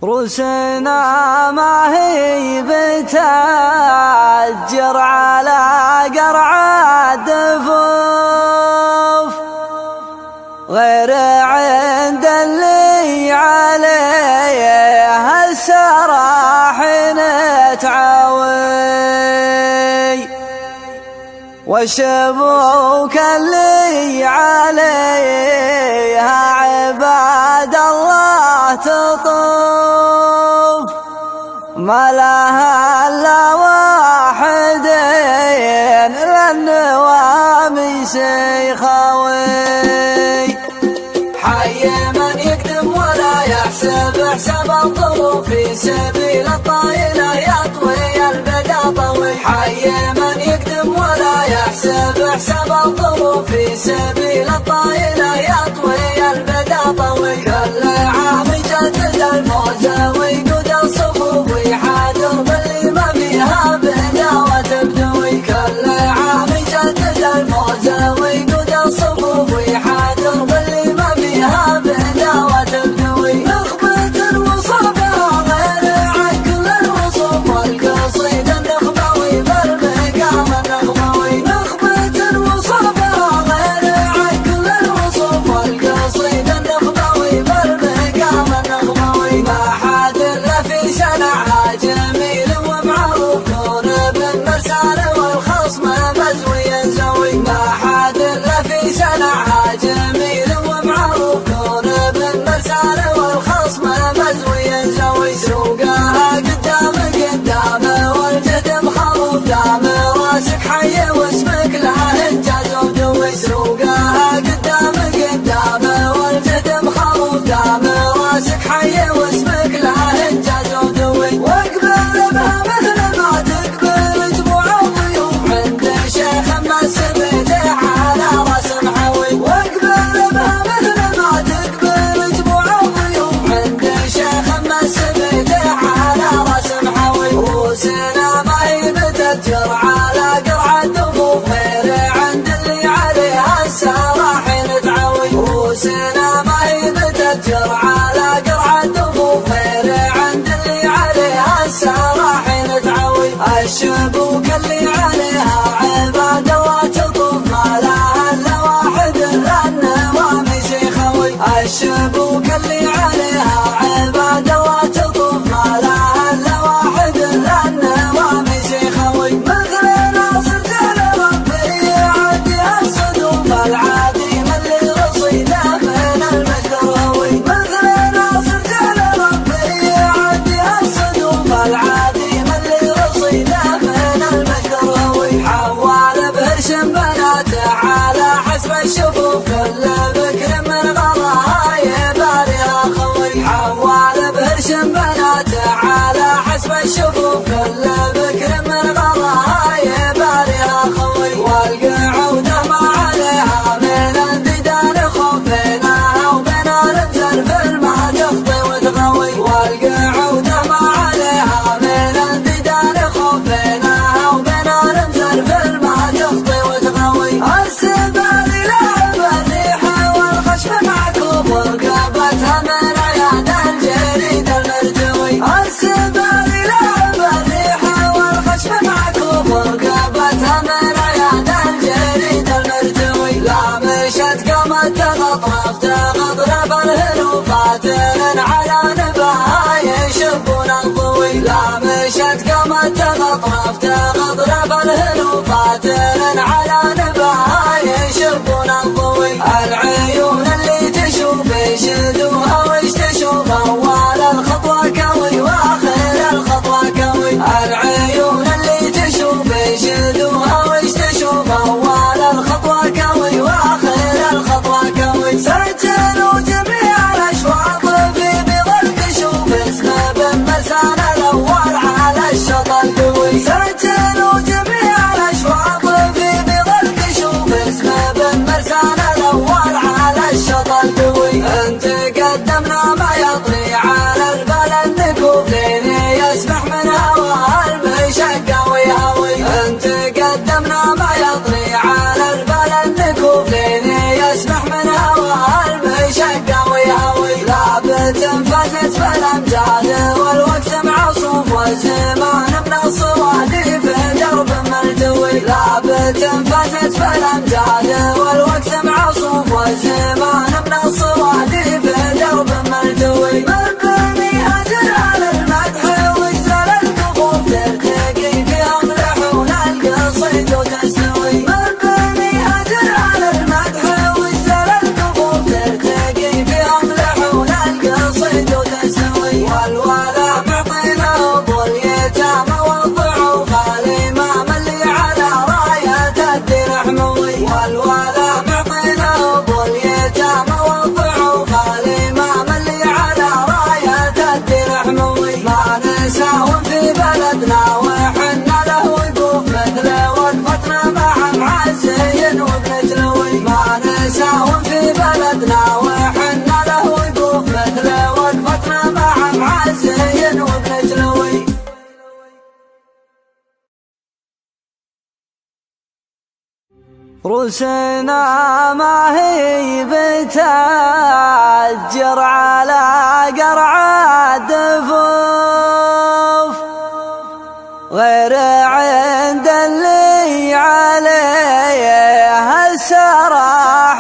روسنا ما هي بتأجر على قرع الدفوف، غير عند اللي عليه السراح نتعوي، والشبوك اللي عليها عباد الله تطوف، ما لها الا واحدين للنواميس يخاوي. حي من يقدم ولا يحسب حساب الظروف، في سبيل الطايلة يطوي البدا طوي. حي من يقدم ولا يحسب حساب الظروف، في سبيل الطايلة يطوي البدا طوي. كل عام يجدد الفوز ويقود الصفوف، ويحاجر باللي ما فيها بداوة تبدوي. كل عام يجدد الفوز ويقود الصفوف، ويحاجر باللي ما فيها بداوة تبدوي. نخبة وصفها غير عن كل الوصوف، والقصيد النخبوي بالمقام النخبوي. نخبة وصفها غير عن كل الوصوف، والقصيد النخبوي بالمقام النخبوي. ما حد الا في سنعها جميل ومعروف، نور بالمرسال والخصم مزوي زوي. ما حد الا في سنعها جميل ومعروف، نور بالمرسال والخصم مزوي زوي. سوقها قدام والجد مخروف، دام راسك حي واسمك لها انجاز ودوي. سوقها قدام والجد مخروف، دام راسك حي واسمك لها انجاز ودوي. واقبل بها مثل ما تقبل جموع الضيوف، عند شيخ ما سبته على راس محوي. واقبل بها مثل ما تقبل جموع الضيوف، عند شيخ ما سبته على راس محوي. روسنا ما هي بتتجر على قرع الدفوف، غير عند اللي عليها السراح نتعوي. روسنا ما هي بتتجر على قرع الدفوف، غير عند اللي عليها السراح نتعوي. الشبوك اللي عليها عباد الله تطوف، ما لها الا واحد للنواميس يخوي. الشبوك اللي عليها عباد الله تطوف، ما لها الا واحد للنواميس يخوي. مثل ناصر جل ربي يعديها الصدوف، العديم اللي رصيده من المجروي. مثل ناصر جل ربي يعديها الصدوف، العديم اللي رصيده من المجروي. حوال بهرشم بناته على حسب الشفوف، كل بكر من غلاها يبالي اخوي. زاد والوقت معصوف والزمان من الصوادي في درب ملتوي من بني هجر على المدح وجزل الكفوف ترتقي في أملحون القصيد وتستوي من بني هجر على المدح وجزل الكفوف ترتقي في أملحون القصيد وتستوي والولا معطينا أبو اليتامى والضعوف الإمام اللي على راية الدين حموي والولا معطينا أبو اليتامى والضعوف الإمام اللي على راية الدين حموي ما نساوم في بلدنا وحنا له وقوف مثل وقفتنا مع معزي وبنجلوي ما نساوم في بلدنا وحنا له وقوف مثل وقفتنا مع معزي وبنجلوي روسنا ما هي بتأجر على قرع الدفوف غير عند اللي عليه السراح